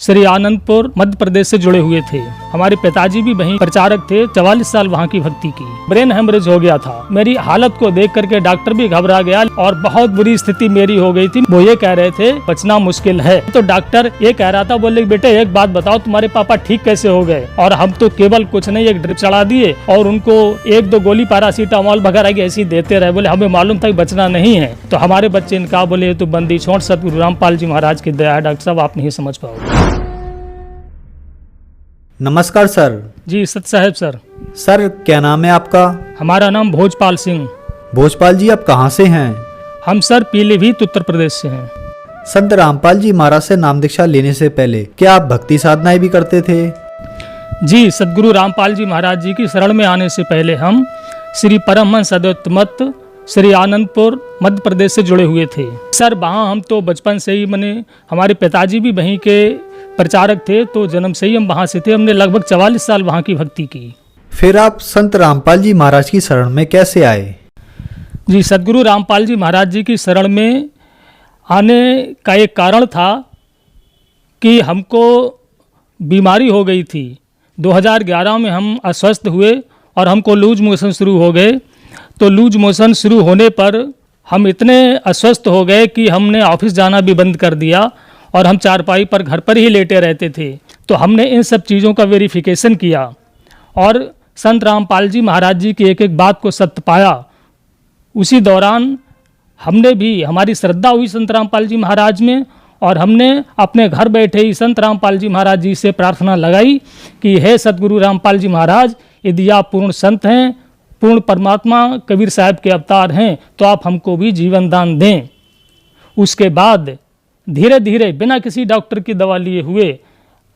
श्री आनंदपुर मध्य प्रदेश से जुड़े हुए थे। हमारे पिताजी भी वहीं प्रचारक थे। 44 साल वहाँ की भक्ति की। ब्रेन हेमरेज हो गया था। मेरी हालत को देख करके डॉक्टर भी घबरा गया और बहुत बुरी स्थिति मेरी हो गई थी। वो ये कह रहे थे बचना मुश्किल है। तो डॉक्टर ये कह रहा था, बोले बेटे एक बात बताओ, तुम्हारे पापा ठीक कैसे हो गए? और हम तो केवल कुछ नहीं, एक ड्रिप चढ़ा दिए और उनको 1-2 गोली पैरासीटामोल वगैरह की ऐसी देते रहे। बोले हमें मालूम था कि बचना नहीं है। तो हमारे बच्चे ने कहा, बोले ये तो बंदी छोड़, सतगुरु रामपाल जी महाराज की दया है डॉक्टर साहब, आप नहीं समझ पाओगे। नमस्कार सर। जी सत साहब सर। सर क्या नाम है आपका? हमारा नाम भोजपाल सिंह। भोजपाल जी आप कहाँ से हैं? हम सर पीलीभीत उत्तर प्रदेश से हैं। संत रामपाल जी महाराज से नाम दीक्षा लेने से पहले क्या आप भक्ति साधनाएं भी करते थे? जी, सतगुरु रामपाल जी महाराज जी की शरण में आने से पहले हम श्री परमहंस अद्वैत मत श्री आनंदपुर मध्य प्रदेश से जुड़े हुए थे। सर वहाँ हम तो बचपन से ही, मैंने हमारे पिताजी भी वहीं के प्रचारक थे, तो जन्म से ही हम वहाँ से थे। हमने लगभग 44 साल वहाँ की भक्ति की। फिर आप संत रामपाल जी महाराज की शरण में कैसे आए? जी, सतगुरु रामपाल जी महाराज जी की शरण में आने का एक कारण था कि हमको बीमारी हो गई थी। 2011 में हम अस्वस्थ हुए और हमको लूज मोशन शुरू हो गए। तो लूज मोशन शुरू होने पर हम इतने अस्वस्थ हो गए कि हमने ऑफिस जाना भी बंद कर दिया और हम चारपाई पर घर पर ही लेटे रहते थे। तो हमने इन सब चीज़ों का वेरिफिकेशन किया और संत रामपाल जी महाराज जी की एक एक बात को सत्य पाया। उसी दौरान हमने भी, हमारी श्रद्धा हुई संत रामपाल जी महाराज में और हमने अपने घर बैठे ही संत रामपाल जी महाराज जी से प्रार्थना लगाई कि हे सतगुरु रामपाल जी महाराज, यदि आप पूर्ण संत हैं, पूर्ण परमात्मा कबीर साहब के अवतार हैं, तो आप हमको भी जीवन दान दें। उसके बाद धीरे धीरे बिना किसी डॉक्टर की दवा लिए हुए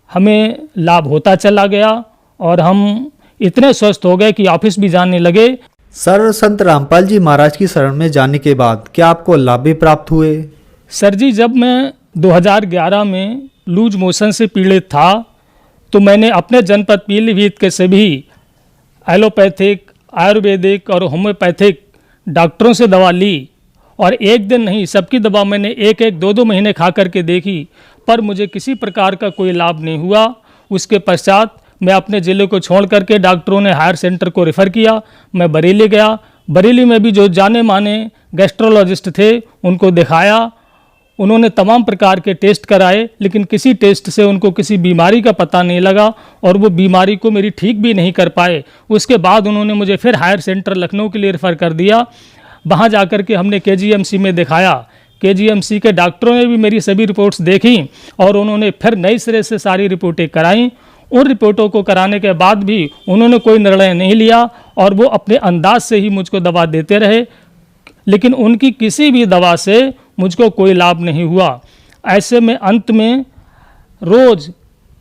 हमें लाभ होता चला गया और हम इतने स्वस्थ हो गए कि ऑफिस भी जाने लगे। सर संत रामपाल जी महाराज की शरण में जाने के बाद क्या आपको लाभ भी प्राप्त हुए? सर जी, जब मैं 2011 में लूज मोशन से पीड़ित था तो मैंने अपने जनपद पीलीभीत के सभी एलोपैथिक, आयुर्वेदिक और होम्योपैथिक डॉक्टरों से दवा ली और एक दिन नहीं, सबकी दवा मैंने 1-2 महीने खा करके देखी, पर मुझे किसी प्रकार का कोई लाभ नहीं हुआ। उसके पश्चात मैं अपने ज़िले को छोड़ करके डॉक्टरों ने हायर सेंटर को रेफ़र किया। मैं बरेली गया। बरेली में भी जो जाने माने गैस्ट्रोलॉजिस्ट थे उनको दिखाया। उन्होंने तमाम प्रकार के टेस्ट कराए, लेकिन किसी टेस्ट से उनको किसी बीमारी का पता नहीं लगा और वो बीमारी को मेरी ठीक भी नहीं कर पाए। उसके बाद उन्होंने मुझे फिर हायर सेंटर लखनऊ के लिए रेफ़र कर दिया। वहाँ जाकर के हमने KGMC में दिखाया। KGMC के डॉक्टरों ने भी मेरी सभी रिपोर्ट्स देखी और उन्होंने फिर नई सिरे से सारी रिपोर्टें कराईं। उन रिपोर्टों को कराने के बाद भी उन्होंने कोई निर्णय नहीं लिया और वो अपने अंदाज से ही मुझको दवा देते रहे, लेकिन उनकी किसी भी दवा से मुझको कोई लाभ नहीं हुआ। ऐसे में अंत में रोज़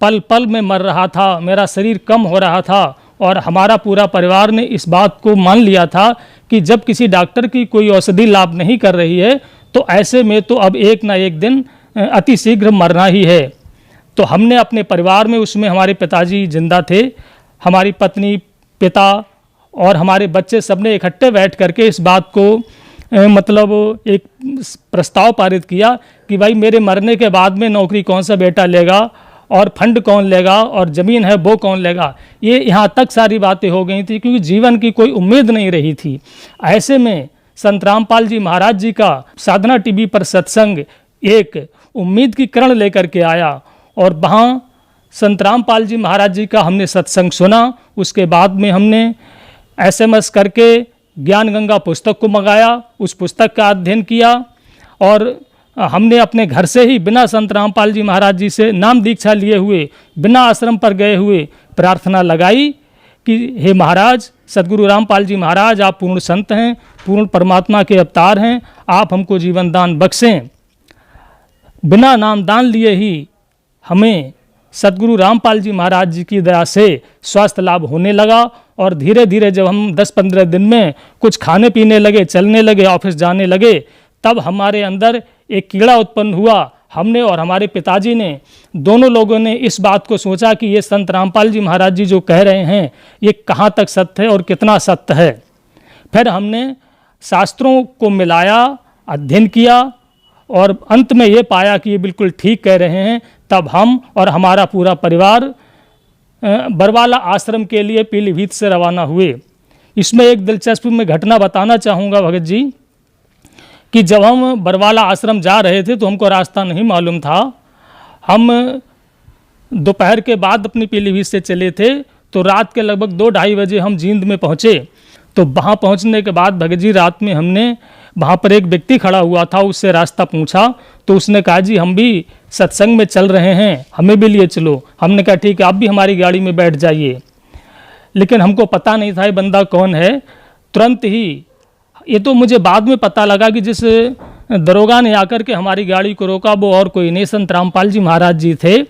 पल पल में मर रहा था, मेरा शरीर कम हो रहा था और हमारा पूरा परिवार ने इस बात को मान लिया था कि जब किसी डॉक्टर की कोई औषधि लाभ नहीं कर रही है तो ऐसे में तो अब एक ना एक दिन अति शीघ्र मरना ही है। तो हमने अपने परिवार में, उसमें हमारे पिताजी जिंदा थे, हमारी पत्नी, पिता और हमारे बच्चे, सबने इकट्ठे बैठ करके इस बात को मतलब एक प्रस्ताव पारित किया कि भाई मेरे मरने के बाद में नौकरी कौन सा बेटा लेगा और फंड कौन लेगा और ज़मीन है वो कौन लेगा। ये यहाँ तक सारी बातें हो गई थी क्योंकि जीवन की कोई उम्मीद नहीं रही थी। ऐसे में संत रामपाल जी महाराज जी का साधना टीवी पर सत्संग एक उम्मीद की किरण लेकर के आया और वहाँ संत रामपाल जी महाराज जी का हमने सत्संग सुना। उसके बाद में हमने SMS करके ज्ञान गंगा पुस्तक को मंगाया, उस पुस्तक का अध्ययन किया और हमने अपने घर से ही बिना संत रामपाल जी महाराज जी से नाम दीक्षा लिए हुए, बिना आश्रम पर गए हुए प्रार्थना लगाई कि हे महाराज, सतगुरु रामपाल जी महाराज, आप पूर्ण संत हैं, पूर्ण परमात्मा के अवतार हैं, आप हमको जीवन दान बख्शें। बिना नाम दान लिए ही हमें सतगुरु रामपाल जी महाराज जी की दया से स्वास्थ्य लाभ होने लगा और धीरे धीरे जब हम 10-15 दिन में कुछ खाने पीने लगे, चलने लगे, ऑफिस जाने लगे, तब हमारे अंदर एक कीड़ा उत्पन्न हुआ। हमने और हमारे पिताजी ने, दोनों लोगों ने इस बात को सोचा कि ये संत रामपाल जी महाराज जी जो कह रहे हैं ये कहाँ तक सत्य है और कितना सत्य है। फिर हमने शास्त्रों को मिलाया, अध्ययन किया और अंत में ये पाया कि ये बिल्कुल ठीक कह रहे हैं। तब हम और हमारा पूरा परिवार बरवाला आश्रम के लिए पीलीभीत से रवाना हुए। इसमें एक दिलचस्प मैं घटना बताना चाहूँगा भगत जी कि जब हम बरवाला आश्रम जा रहे थे तो हमको रास्ता नहीं मालूम था। हम दोपहर के बाद अपनी पीलीभीत से चले थे तो रात के लगभग 2-2:30 बजे हम जींद में पहुँचे। तो वहाँ पहुँचने के बाद भगत जी रात में हमने वहाँ पर एक व्यक्ति खड़ा हुआ था, उससे रास्ता पूछा तो उसने कहा जी हम भी सत्संग में चल रहे हैं, हमें भी लिए चलो। हमने कहा ठीक है, आप भी हमारी गाड़ी में बैठ जाइए। लेकिन हमको पता नहीं था ये बंदा कौन है। तुरंत ही, ये तो मुझे बाद में पता लगा कि जिस दरोगा ने आकर के हमारी गाड़ी को रोका वो और कोई नहीं, संत रामपाल जी महाराज जी थे।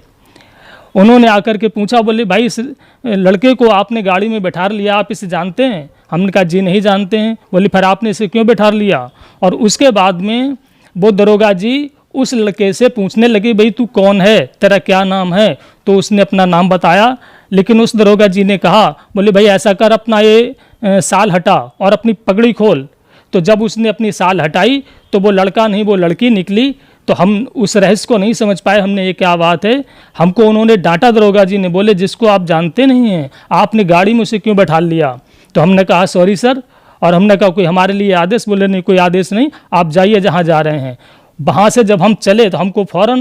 उन्होंने आकर के पूछा, बोले भाई इस लड़के को आपने गाड़ी में बैठा लिया, आप इसे जानते हैं? हमने कहा जी नहीं जानते हैं। बोले फिर आपने इसे क्यों बैठा लिया? और उसके बाद में वो दरोगा जी उस लड़के से पूछने लगे, भाई तू कौन है, तेरा क्या नाम है? तो उसने अपना नाम बताया। लेकिन उस दरोगा जी ने कहा, बोले भाई ऐसा कर, अपना ये साल हटा और अपनी पगड़ी खोल। तो जब उसने अपनी साल हटाई तो वो लड़का नहीं वो लड़की निकली। तो हम उस रहस्य को नहीं समझ पाए, हमने ये क्या बात है। हमको उन्होंने डांटा, दरोगा जी ने, बोले जिसको आप जानते नहीं हैं आपने गाड़ी में उसे क्यों बैठा लिया? तो हमने कहा सॉरी सर। और हमने कहा कोई हमारे लिए आदेश? बोले नहीं कोई आदेश नहीं, आप जाइए जहाँ जा रहे हैं। वहाँ से जब हम चले तो हमको फ़ौरन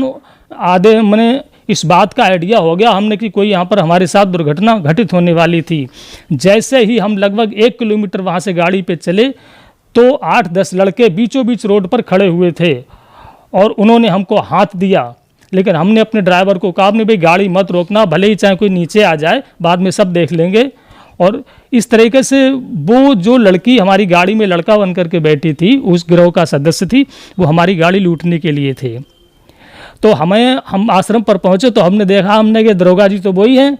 मैंने इस बात का आइडिया हो गया हमने कि कोई यहाँ पर हमारे साथ दुर्घटना घटित होने वाली थी। जैसे ही हम लगभग 1 किलोमीटर वहाँ से गाड़ी पे चले तो 8-10 लड़के बीचों बीच रोड पर खड़े हुए थे और उन्होंने हमको हाथ दिया। लेकिन हमने अपने ड्राइवर को कहा, नहीं भाई गाड़ी मत रोकना, भले ही चाहे कोई नीचे आ जाए, बाद में सब देख लेंगे। और इस तरीके से वो जो लड़की हमारी गाड़ी में लड़का बन करके बैठी थी, उस गिरोह का सदस्य थी, वो हमारी गाड़ी लूटने के लिए थे। तो हम आश्रम पर पहुँचे तो हमने देखा, हमने कि दरोगा जी तो वही हैं,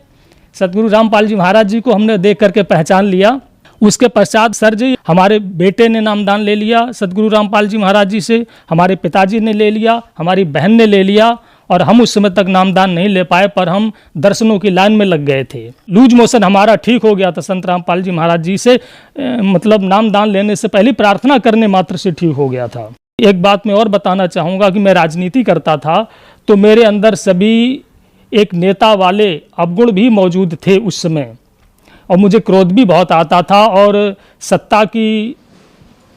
सतगुरु रामपाल जी महाराज जी को हमने देख करके पहचान लिया। उसके पश्चात सर जी हमारे बेटे ने नामदान ले लिया सतगुरु रामपाल जी महाराज जी से, हमारे पिताजी ने ले लिया, हमारी बहन ने ले लिया। और हम उस समय तक नामदान नहीं ले पाए, पर हम दर्शनों की लाइन में लग गए थे। लूज मोशन हमारा ठीक हो गया था संत रामपाल जी महाराज जी से, मतलब नामदान लेने से पहले प्रार्थना करने मात्र से ठीक हो गया था। एक बात मैं और बताना चाहूँगा कि मैं राजनीति करता था तो मेरे अंदर सभी एक नेता वाले अवगुण भी मौजूद थे उस समय, और मुझे क्रोध भी बहुत आता था और सत्ता की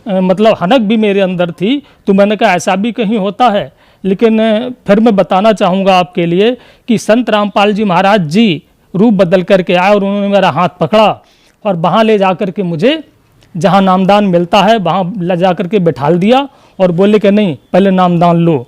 मतलब हनक भी मेरे अंदर थी। तो मैंने कहा ऐसा भी कहीं होता है। लेकिन फिर मैं बताना चाहूँगा आपके लिए कि संत रामपाल जी महाराज जी रूप बदल करके आए और उन्होंने मेरा हाथ पकड़ा और वहाँ ले जा कर के मुझे जहाँ नामदान मिलता है वहाँ ले जा कर के बैठाल दिया और बोले कि नहीं पहले नामदान लो।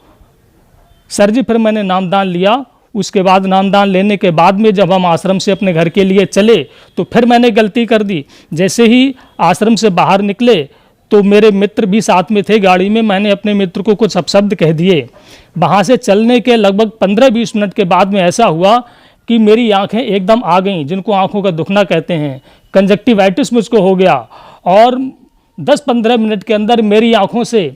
सर जी फिर मैंने नामदान लिया। उसके बाद नामदान लेने के बाद में जब हम आश्रम से अपने घर के लिए चले तो फिर मैंने गलती कर दी। जैसे ही आश्रम से बाहर निकले तो मेरे मित्र भी साथ में थे गाड़ी में, मैंने अपने मित्र को कुछ अपशब्द कह दिए। वहाँ से चलने के लगभग 15-20 मिनट के बाद में ऐसा हुआ कि मेरी आंखें एकदम आ गईं, जिनको आंखों का दुखना कहते हैं। कंजक्टिवाइटिस मुझको हो गया और 10-15 मिनट के अंदर मेरी आंखों से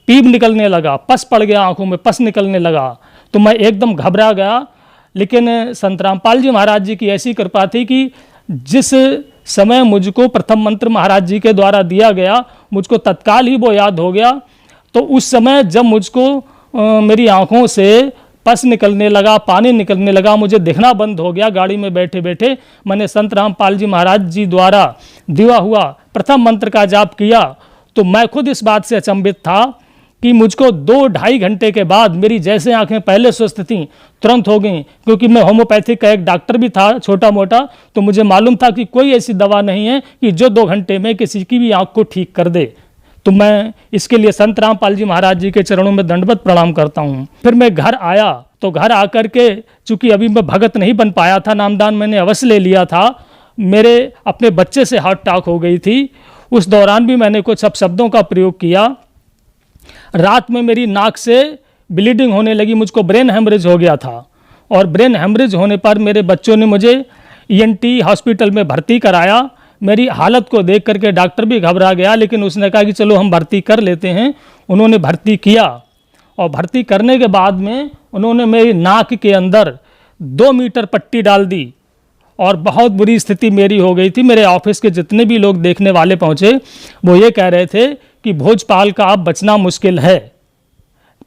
पीप निकलने लगा, पस पड़ गया, आंखों में पस निकलने लगा। तो मैं एकदम घबरा गया। लेकिन संत रामपाल जी महाराज जी की ऐसी कृपा थी कि जिस समय मुझको प्रथम मंत्र महाराज जी के द्वारा दिया गया मुझको तत्काल ही वो याद हो गया। तो उस समय जब मुझको मेरी आंखों से पस निकलने लगा, पानी निकलने लगा, मुझे दिखना बंद हो गया, गाड़ी में बैठे बैठे मैंने संत रामपाल जी महाराज जी द्वारा दिया हुआ प्रथम मंत्र का जाप किया। तो मैं खुद इस बात से अचंभित था कि मुझको 2-2.5 घंटे के बाद मेरी जैसे आंखें पहले स्वस्थ थीं तुरंत हो गई। क्योंकि मैं होम्योपैथिक का एक डॉक्टर भी था छोटा मोटा, तो मुझे मालूम था कि कोई ऐसी दवा नहीं है कि जो 2 घंटे में किसी की भी आंख को ठीक कर दे। तो मैं इसके लिए संत रामपाल जी महाराज जी के चरणों में दंडवत प्रणाम करता हूँ। फिर मैं घर आया तो घर आकर के चूँकि अभी मैं भगत नहीं बन पाया था, नामदान मैंने अवश्य ले लिया था, मेरे अपने बच्चे से हार्ट अटैक हो गई थी। उस दौरान भी मैंने कुछ अपशब्दों का प्रयोग किया। रात में मेरी नाक से ब्लीडिंग होने लगी, मुझको ब्रेन हेमरेज हो गया था। और ब्रेन हेमरेज होने पर मेरे बच्चों ने मुझे ENT हॉस्पिटल में भर्ती कराया। मेरी हालत को देख करके डॉक्टर भी घबरा गया, लेकिन उसने कहा कि चलो हम भर्ती कर लेते हैं। उन्होंने भर्ती किया और भर्ती करने के बाद में उन्होंने मेरी नाक के अंदर 2 मीटर पट्टी डाल दी और बहुत बुरी स्थिति मेरी हो गई थी। मेरे ऑफिस के जितने भी लोग देखने वाले पहुँचे वो ये कह रहे थे कि भोजपाल का अब बचना मुश्किल है।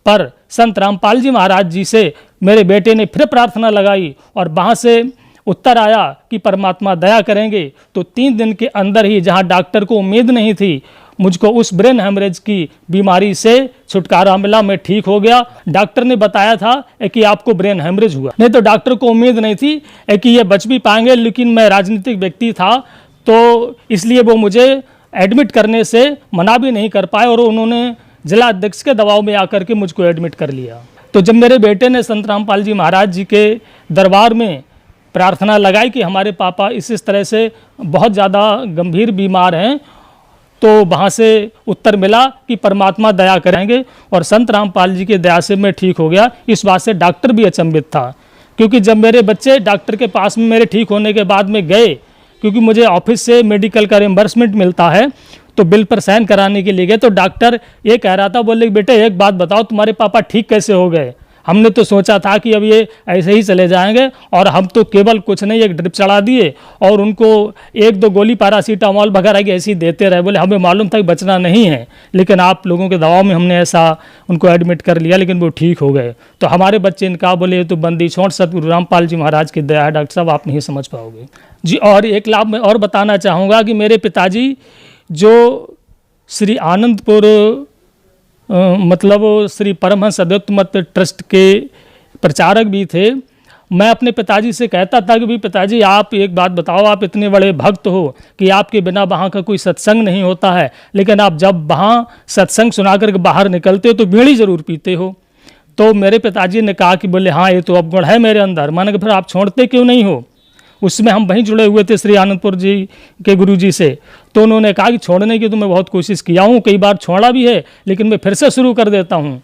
पर संत रामपाल जी महाराज जी से मेरे बेटे ने फिर प्रार्थना लगाई और वहाँ से उत्तर आया कि परमात्मा दया करेंगे। तो 3 दिन के अंदर ही, जहाँ डॉक्टर को उम्मीद नहीं थी, मुझको उस ब्रेन हेमरेज की बीमारी से छुटकारा मिला। मैं ठीक हो गया। डॉक्टर ने बताया था कि आपको ब्रेन हेमरेज हुआ, नहीं तो डॉक्टर को उम्मीद नहीं थी कि ये बच भी पाएंगे। लेकिन मैं राजनीतिक व्यक्ति था, तो इसलिए वो मुझे एडमिट करने से मना भी नहीं कर पाए और उन्होंने जिला अध्यक्ष के दबाव में आकर के मुझको एडमिट कर लिया। तो जब मेरे बेटे ने संत रामपाल जी महाराज जी के दरबार में प्रार्थना लगाई कि हमारे पापा इस तरह से बहुत ज़्यादा गंभीर बीमार हैं, तो वहाँ से उत्तर मिला कि परमात्मा दया करेंगे और संत रामपाल जी की दया से मैं ठीक हो गया। इस बात से डॉक्टर भी अचंभित था, क्योंकि जब मेरे बच्चे डॉक्टर के पास में मेरे ठीक होने के बाद में गए, क्योंकि मुझे ऑफिस से मेडिकल का रिम्बर्समेंट मिलता है, तो बिल पर साइन कराने के लिए गए, तो डॉक्टर ये कह रहा था, बोले बेटे एक बात बताओ, तुम्हारे पापा ठीक कैसे हो गए? हमने तो सोचा था कि अब ये ऐसे ही चले जाएंगे, और हम तो केवल कुछ नहीं, एक ड्रिप चढ़ा दिए और उनको 1-2 गोली पैरासीटामोल वगैरह की ऐसी देते रहे। बोले हमें मालूम था कि बचना नहीं है, लेकिन आप लोगों के दबाव में हमने ऐसा उनको एडमिट कर लिया, लेकिन वो ठीक हो गए। तो हमारे बच्चे ने कहा, बोले ये तो बंदी छोड़ सतगुरु रामपाल जी महाराज की दया है डॉक्टर साहब, आप नहीं समझ पाओगे जी। और एक लाभ मैं और बताना चाहूँगा कि मेरे पिताजी जो श्री आनंदपुर मतलब श्री परमहंस अद्वैत मत ट्रस्ट के प्रचारक भी थे। मैं अपने पिताजी से कहता था कि भाई पिताजी आप एक बात बताओ, आप इतने बड़े भक्त हो कि आपके बिना वहाँ का कोई सत्संग नहीं होता है, लेकिन आप जब वहाँ सत्संग सुना कर बाहर निकलते हो तो बीड़ी ज़रूर पीते हो। तो मेरे पिताजी ने कहा कि बोले हाँ ये तो अवगुण है मेरे अंदर। मैंने कहा फिर आप छोड़ते क्यों नहीं हो? उसमें हम वहीं जुड़े हुए थे श्री आनंदपुर जी के गुरु जी से। तो उन्होंने कहा कि छोड़ने की तो मैं बहुत कोशिश किया हूँ, कई बार छोड़ा भी है, लेकिन मैं फिर से शुरू कर देता हूँ।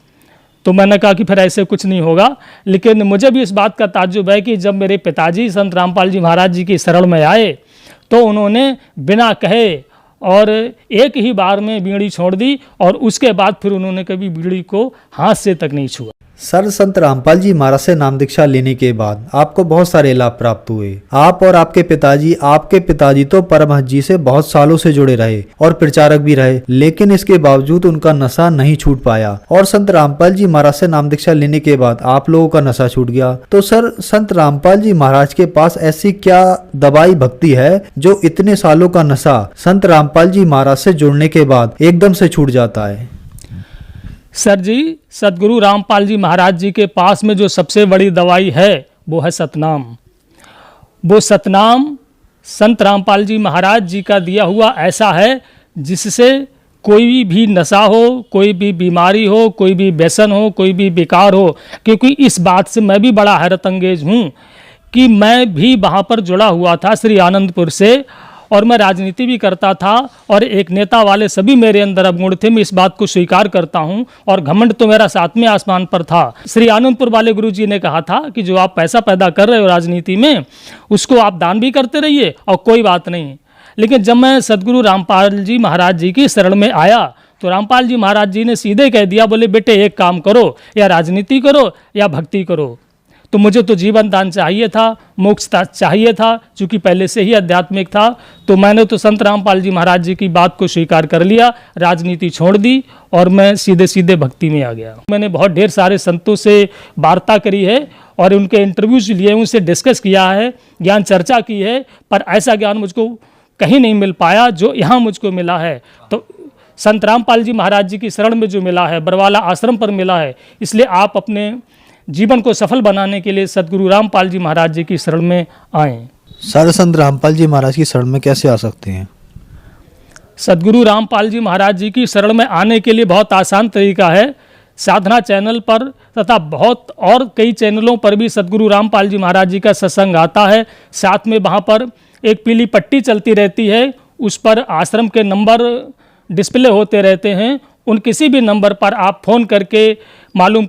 तो मैंने कहा कि फिर ऐसे कुछ नहीं होगा। लेकिन मुझे भी इस बात का ताज्जुब है कि जब मेरे पिताजी संत रामपाल जी महाराज जी की शरण में आए, तो उन्होंने बिना कहे और एक ही बार में बीड़ी छोड़ दी, और उसके बाद फिर उन्होंने कभी बीड़ी को हाथ से तक नहीं छुआ। सर, संत रामपाल जी महाराज से नाम दीक्षा लेने के बाद आपको बहुत सारे लाभ प्राप्त हुए। आप और आपके पिताजी तो परमहंस जी से बहुत सालों से जुड़े रहे और प्रचारक भी रहे, लेकिन इसके बावजूद उनका नशा नहीं छूट पाया। और संत रामपाल जी महाराज से नाम दीक्षा लेने के बाद आप लोगों का नशा छूट गया। तो सर, संत रामपाल जी महाराज के पास ऐसी क्या दवाई भक्ति है जो इतने सालों का नशा संत रामपाल जी महाराज से जुड़ने के बाद एकदम से छूट जाता है? सर जी, सदगुरु रामपाल जी महाराज जी के पास में जो सबसे बड़ी दवाई है वो है सतनाम। वो सतनाम संत रामपाल जी महाराज जी का दिया हुआ ऐसा है जिससे कोई भी नशा हो, कोई भी बीमारी हो, कोई भी व्यसन हो, कोई भी विकार हो। क्योंकि इस बात से मैं भी बड़ा हैरत अंगेज हूँ कि मैं भी वहाँ पर जुड़ा हुआ था श्री आनंदपुर से, और मैं राजनीति भी करता था, और एक नेता वाले सभी मेरे अंदर अवगुण थे, मैं इस बात को स्वीकार करता हूं, और घमंड तो मेरा 7वें आसमान पर था। श्री आनंदपुर वाले गुरु जी ने कहा था कि जो आप पैसा पैदा कर रहे हो राजनीति में, उसको आप दान भी करते रहिए और कोई बात नहीं। लेकिन जब मैं सदगुरु रामपाल जी महाराज जी की शरण में आया, तो रामपाल जी महाराज जी ने सीधे कह दिया, बोले बेटे एक काम करो, या राजनीति करो या भक्ति करो। तो मुझे तो जीवन दान चाहिए था, मोक्ष चाहिए था, चूँकि पहले से ही आध्यात्मिक था। तो मैंने तो संत रामपाल जी महाराज जी की बात को स्वीकार कर लिया, राजनीति छोड़ दी और मैं सीधे सीधे भक्ति में आ गया। मैंने बहुत ढेर सारे संतों से वार्ता करी है और उनके इंटरव्यूज लिए, उनसे डिस्कस किया है, ज्ञान चर्चा की है, पर ऐसा ज्ञान मुझको कहीं नहीं मिल पाया जो यहाँ मुझको मिला है। तो संत रामपाल जी महाराज जी की शरण में जो मिला है, बरवाला आश्रम पर मिला है। इसलिए आप अपने जीवन को सफल बनाने के लिए सदगुरु रामपाल जी महाराज जी की शरण में आएँ। सर, संत रामपाल जी महाराज की शरण में कैसे आ सकते हैं? सदगुरु रामपाल जी महाराज जी की शरण में आने के लिए बहुत आसान तरीका है। साधना चैनल पर तथा बहुत और कई चैनलों पर भी सदगुरु रामपाल जी महाराज जी का सत्संग आता है। साथ में वहाँ पर एक पीली पट्टी चलती रहती है, उस पर आश्रम के नंबर डिस्प्ले होते रहते हैं। उन किसी भी नंबर पर आप फ़ोन करके मालूम